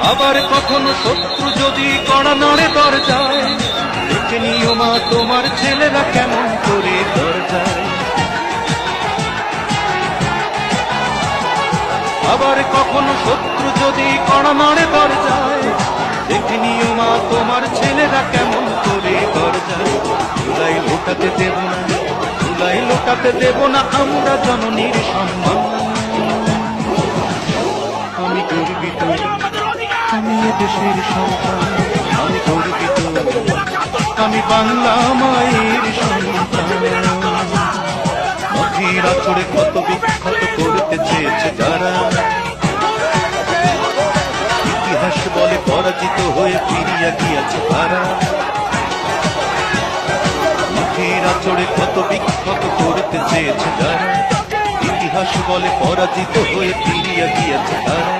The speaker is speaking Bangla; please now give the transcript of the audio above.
আবার কখনো শত্রু যদি কড়া নড়ে দরজায়, দেখে নিও মা তোমার ছেলেরা কেমন করে দরজায়। আবার কখনো শত্রু যদি কড়া নড়ে দরজায়, দেখে নিও মা তোমার ছেলেরা কেমন করে দরজায়। ধুলাই লোটাতে দেব না, ধুলাই লোটাতে দেব না আমরা জননীর সম্মান। আমি গর্বিত, আমি দেশের সন্তান, আমি গর্বিত, আমি বাংলা মায়ের সন্তান। নদীর আঁচড়ে কত বিখ্যাত করতে চেয়েছে যারা, ইতিহাস বলে পরাজিত হয়ে ফিরিয়া গিয়েছে তারা। নদীর আঁচড়ে কত বিখ্যাত করতে চেয়েছে যারা, ইতিহাস বলে পরাজিত হয়ে ফিরিয়া গিয়েছে তারা।